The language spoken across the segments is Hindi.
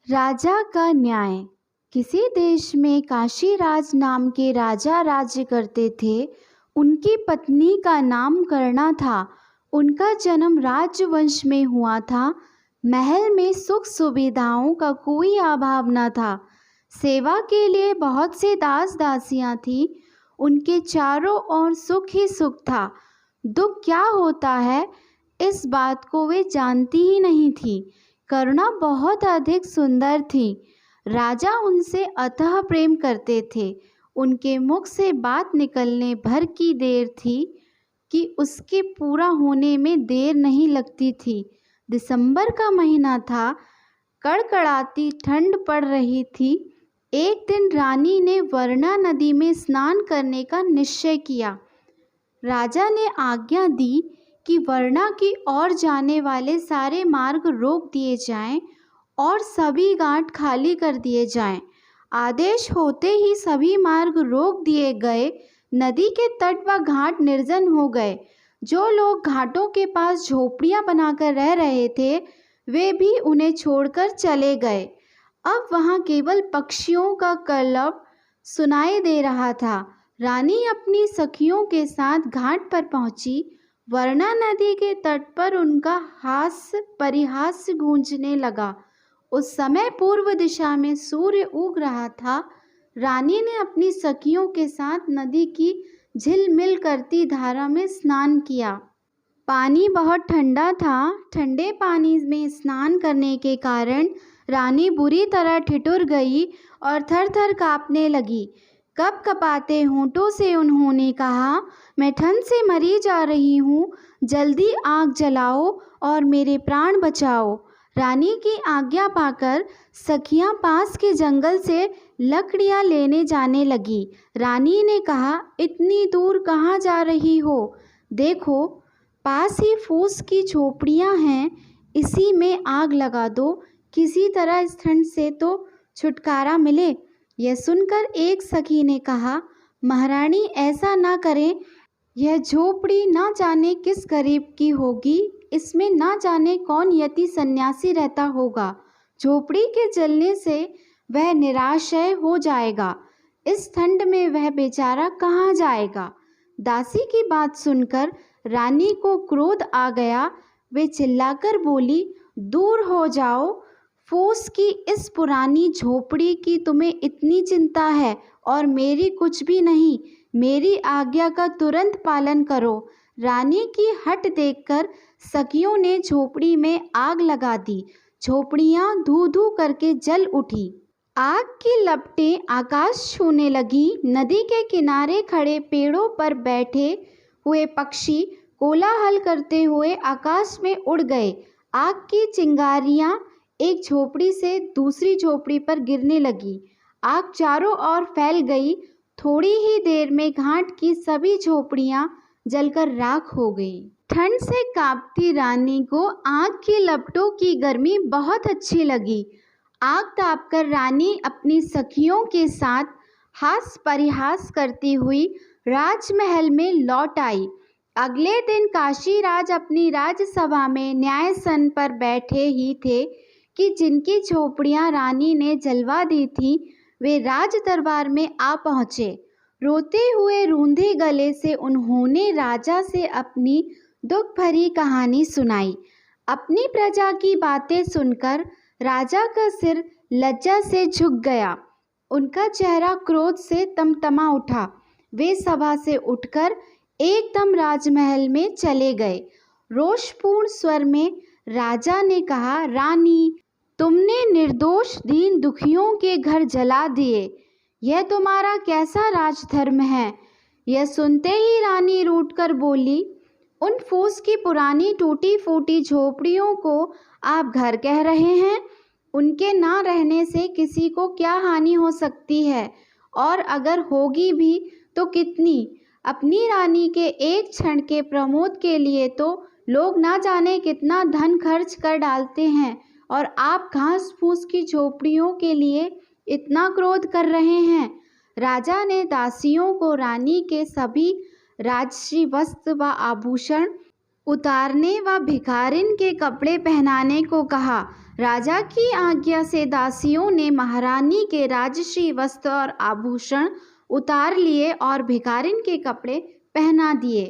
राजा का न्याय। किसी देश में काशीराज नाम के राजा राज्य करते थे। उनकी पत्नी का नाम करना था। उनका जन्म राजवंश में हुआ था। महल में सुख सुविधाओं का कोई अभाव न था। सेवा के लिए बहुत से दास दासियां थीं। उनके चारों ओर सुख ही सुख था। दुख क्या होता है इस बात को वे जानती ही नहीं थी। करुणा बहुत अधिक सुंदर थी। राजा उनसे अतः प्रेम करते थे। उनके मुख से बात निकलने भर की देर थी कि उसके पूरा होने में देर नहीं लगती थी। दिसंबर का महीना था। कड़कड़ाती ठंड पड़ रही थी। एक दिन रानी ने वर्णा नदी में स्नान करने का निश्चय किया। राजा ने आज्ञा दी कि वर्णा की ओर जाने वाले सारे मार्ग रोक दिए जाएं और सभी घाट खाली कर दिए जाएं। आदेश होते ही सभी मार्ग रोक दिए गए। नदी के तट व घाट निर्जन हो गए। जो लोग घाटों के पास झोपड़ियां बनाकर रह रहे थे वे भी उन्हें छोड़कर चले गए। अब वहां केवल पक्षियों का कलरव सुनाई दे रहा था। रानी अपनी सखियों के साथ घाट पर पहुंची। वर्णा नदी के तट पर उनका हास्य परिहास्य गूंजने लगा। उस समय पूर्व दिशा में सूर्य उग रहा था। रानी ने अपनी सखियों के साथ नदी की झिलमिल करती धारा में स्नान किया। पानी बहुत ठंडा था। ठंडे पानी में स्नान करने के कारण रानी बुरी तरह ठिठुर गई और थर-थर कांपने लगी। कँप-कँपाते होठों से उन्होंने कहा, मैं ठंड से मरी जा रही हूँ। जल्दी आग जलाओ और मेरे प्राण बचाओ। रानी की आज्ञा पाकर सखियाँ पास के जंगल से लकड़ियाँ लेने जाने लगी। रानी ने कहा, इतनी दूर कहाँ जा रही हो? देखो, पास ही फूस की झोपड़ियाँ हैं। इसी में आग लगा दो। किसी तरह इस ठंड से तो छुटकारा मिले। यह सुनकर एक सखी ने कहा, महारानी ऐसा ना करें। यह झोपड़ी ना जाने किस गरीब की होगी। इसमें ना जाने कौन यति सन्यासी रहता होगा। झोपड़ी के जलने से वह निराशय हो जाएगा। इस ठंड में वह बेचारा कहाँ जाएगा। दासी की बात सुनकर रानी को क्रोध आ गया। वे चिल्लाकर बोली, दूर हो जाओ। फूस की इस पुरानी झोपड़ी की तुम्हें इतनी चिंता है और मेरी कुछ भी नहीं। मेरी आज्ञा का तुरंत पालन करो। रानी की हट देखकर सखियों ने झोपड़ी में आग लगा दी। झोपड़ियाँ धू-धू करके जल उठी। आग की लपटें आकाश छूने लगी। नदी के किनारे खड़े पेड़ों पर बैठे हुए पक्षी कोलाहल करते हुए आकाश में उड़ गए। आग की चिंगारियाँ एक झोपड़ी से दूसरी झोपड़ी पर गिरने लगी। आग चारों ओर फैल गई। थोड़ी ही देर में घाट की सभी झोपड़ियां जलकर राख हो गई। ठंड से कांपती रानी को आग की लपटों की गर्मी बहुत अच्छी लगी। आग तापकर रानी अपनी सखियों के साथ हास परिहास करती हुई राजमहल में लौट आई। अगले दिन काशीराज अपनी राजसभा में न्यायसन पर बैठे ही थे कि जिनकी झोपड़ियां रानी ने जलवा दी थी वे राज दरबार में आ पहुँचे। रोते हुए रूंधे गले से उन्होंने राजा से अपनी दुख भरी कहानी सुनाई। अपनी प्रजा की बातें सुनकर राजा का सिर लज्जा से झुक गया। उनका चेहरा क्रोध से तमतमा उठा। वे सभा से उठकर एकदम राजमहल में चले गए। रोषपूर्ण स्वर में राजा ने कहा, रानी, तुमने निर्दोष दीन दुखियों के घर जला दिए। यह तुम्हारा कैसा राजधर्म है? यह सुनते ही रानी रूठकर बोली, उन फूस की पुरानी टूटी फूटी झोपड़ियों को आप घर कह रहे हैं? उनके ना रहने से किसी को क्या हानि हो सकती है? और अगर होगी भी तो कितनी? अपनी रानी के एक क्षण के प्रमोद के लिए तो लोग ना जाने कितना धन खर्च कर डालते हैं और आप घास फूस की झोपड़ियों के लिए इतना क्रोध कर रहे हैं। राजा ने दासियों को रानी के सभी राजसी वस्त्र व आभूषण उतारने व भिखारिन के कपड़े पहनाने को कहा। राजा की आज्ञा से दासियों ने महारानी के राजश्री वस्त्र और आभूषण उतार लिए और भिखारिन के कपड़े पहना दिए।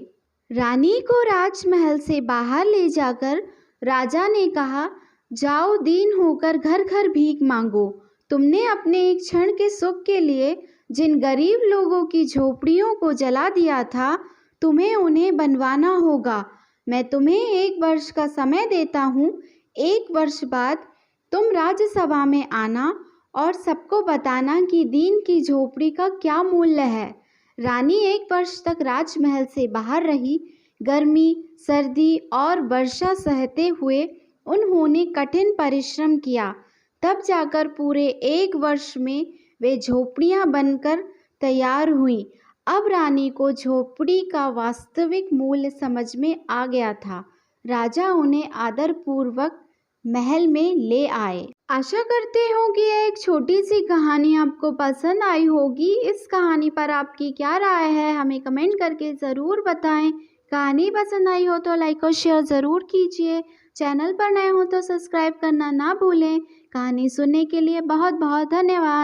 रानी को राजमहल से बाहर ले जाकर राजा ने कहा, जाओ दीन होकर घर घर भीख मांगो। तुमने अपने एक क्षण के सुख के लिए जिन गरीब लोगों की झोपड़ियों को जला दिया था, तुम्हें उन्हें बनवाना होगा। मैं तुम्हें 1 वर्ष का समय देता हूँ। 1 वर्ष बाद तुम राज्यसभा में आना और सबको बताना कि दीन की झोपड़ी का क्या मूल्य है। रानी 1 वर्ष तक राजमहल से बाहर रही। गर्मी, सर्दी और वर्षा सहते हुए उन्होंने कठिन परिश्रम किया। तब जाकर पूरे 1 वर्ष में वे झोपड़ियां बनकर तैयार हुईं। अब रानी को झोपड़ी का वास्तविक मूल्य समझ में आ गया था। राजा उन्हें आदरपूर्वक महल में ले आए। आशा करते हो कि यह एक छोटी सी कहानी आपको पसंद आई होगी। इस कहानी पर आपकी क्या राय है, हमें कमेंट करके ज़रूर बताएं। कहानी पसंद आई हो तो लाइक और शेयर ज़रूर कीजिए। चैनल पर नए हो तो सब्सक्राइब करना ना भूलें। कहानी सुनने के लिए बहुत बहुत धन्यवाद।